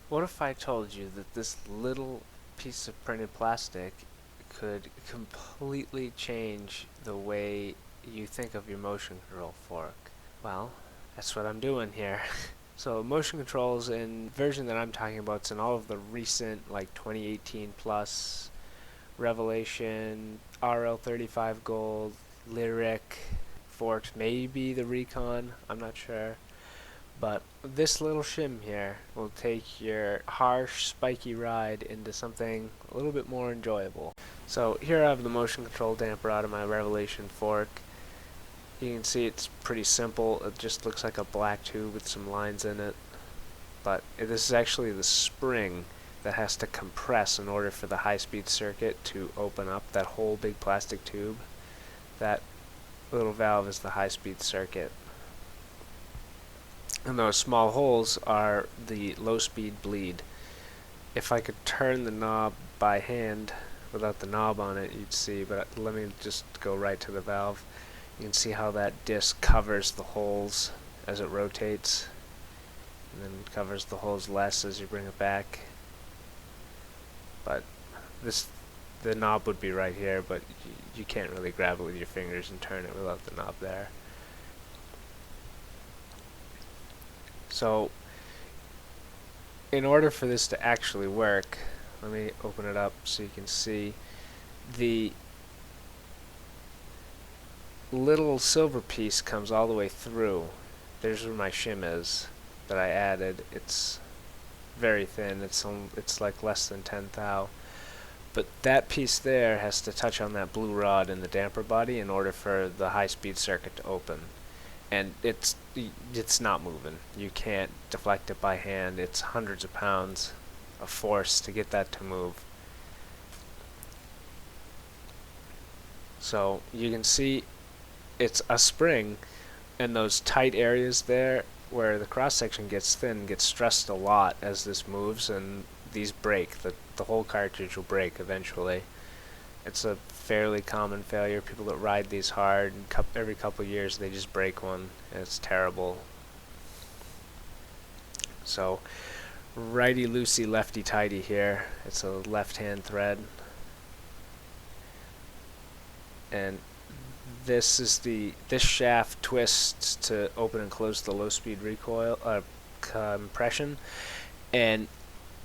What if I told you that this little piece of printed plastic could completely change the way you think of your motion control fork? Well, that's what I'm doing here. So motion controls in version that I'm talking about is in all of the recent like 2018 plus Revelation, RL35 Gold, Lyric, Forks, maybe the Recon, I'm not sure. But this little shim here will take your harsh, spiky ride into something a little bit more enjoyable. So here I have the motion control damper out of my Revelation fork. You can see it's pretty simple. It just looks like a black tube with some lines in it. But this is actually the spring that has to compress in order for the high-speed circuit to open up. That whole big plastic tube, that little valve is the high-speed circuit. And those small holes are the low-speed bleed. If I could turn the knob by hand without the knob on it, you'd see, but let me just go right to the valve. You can see how that disc covers the holes as it rotates, and then covers the holes less as you bring it back. But the knob would be right here, but you can't really grab it with your fingers and turn it without the knob there. So in order for this to actually work, let me open it up so you can see the little silver piece comes all the way through. There's where my shim is that I added. It's very thin. It's like less than 10 thou. But that piece there has to touch on that blue rod in the damper body in order for the high-speed circuit to open. And it's not moving. You can't deflect it by hand. It's hundreds of pounds of force to get that to move. So you can see it's a spring, and those tight areas there where the cross section gets thin gets stressed a lot as this moves, and these break. The whole cartridge will break eventually. It's a fairly common failure. People that ride these hard, every couple of years they just break one, and it's terrible. So righty loosey, lefty tighty here. It's a left-hand thread, and this shaft twists to open and close the low-speed recoil compression, and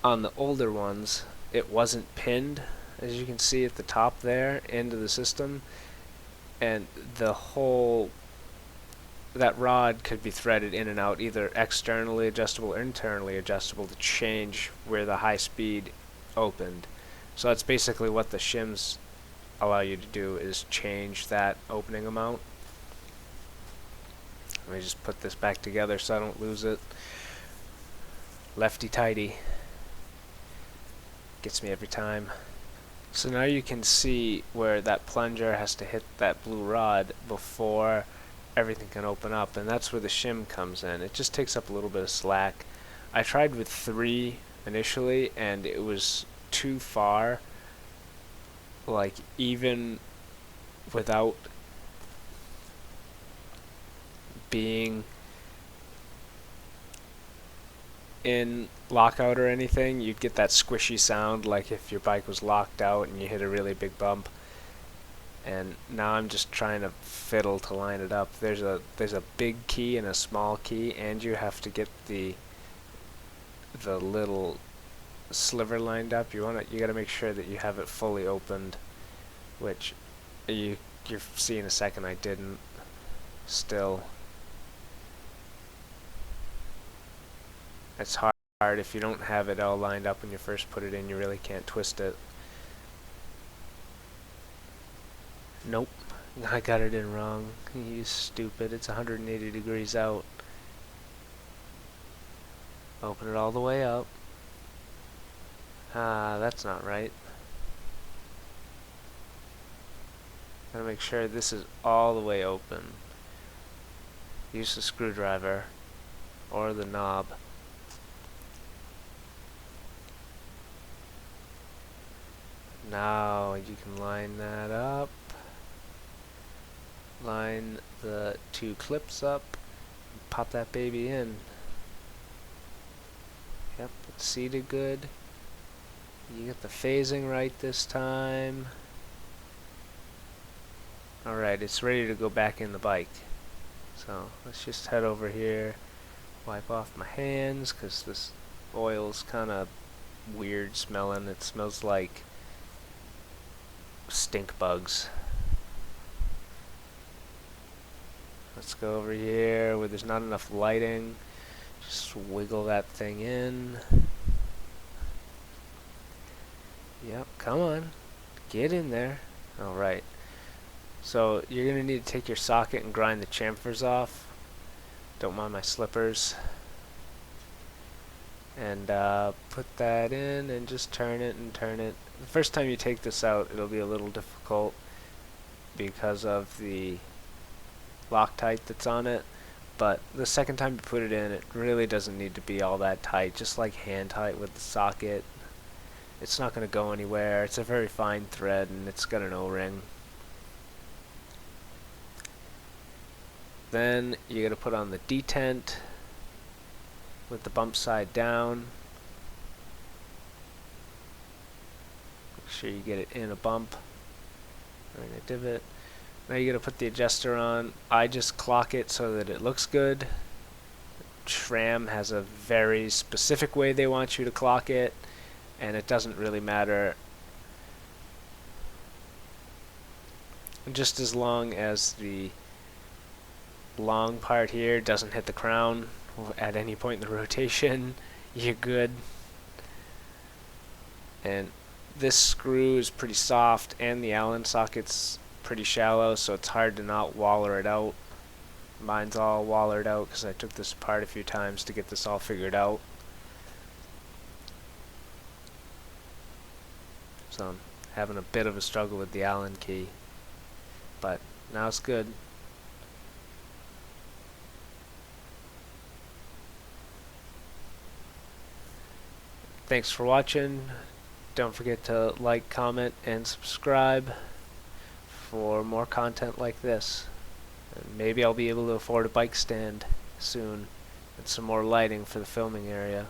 on the older ones it wasn't pinned, as you can see at the top there, into the system, and that rod could be threaded in and out, either externally adjustable or internally adjustable, to change where the high speed opened. So that's basically what the shims allow you to do, is change that opening amount. Let me just put this back together so I don't lose it. Lefty tighty. Gets me every time. So now you can see where that plunger has to hit that blue rod before everything can open up, and that's where the shim comes in. It just takes up a little bit of slack. I tried with 3 initially, and it was too far. Like, even without being in lockout or anything, you'd get that squishy sound like if your bike was locked out and you hit a really big bump. And now I'm just trying to fiddle to line it up. There's a big key and a small key, and you have to get the little sliver lined up. You got to make sure that you have it fully opened, which you'll see in a second I didn't. Still, it's hard if you don't have it all lined up when you first put it in. You really can't twist it. Nope, I got it in wrong. You stupid. It's 180 degrees out. Open it all the way up. Ah, that's not right. Gotta make sure this is all the way open. Use the screwdriver or the knob. Now you can line that up. Line the 2 clips up. Pop that baby in. Yep, it's seated good. You get the phasing right this time. Alright, it's ready to go back in the bike. So let's just head over here, wipe off my hands, because this oil's kind of weird smelling. It smells like stink bugs. Let's go over here where there's not enough lighting. Just wiggle that thing in. Yep, come on. Get in there. Alright. So you're going to need to take your socket and grind the chamfers off. Don't mind my slippers. And put that in and just turn it and turn it. The first time you take this out, it'll be a little difficult because of the Loctite that's on it. But the second time you put it in, it really doesn't need to be all that tight. Just like hand tight with the socket. It's not going to go anywhere. It's a very fine thread and it's got an O-ring. Then you got to put on the detent with the bump side down. Make sure you get it in a bump or in a divot. Now you got to put the adjuster on. I just clock it so that it looks good. SRAM has a very specific way they want you to clock it, and it doesn't really matter. Just as long as the long part here doesn't hit the crown at any point in the rotation, you're good. And this screw is pretty soft and the Allen socket's pretty shallow, so it's hard to not waller it out. Mine's all wallered out because I took this apart a few times to get this all figured out. So I'm having a bit of a struggle with the Allen key, but now it's good. Thanks for watching. Don't forget to like, comment, and subscribe for more content like this. And maybe I'll be able to afford a bike stand soon and some more lighting for the filming area.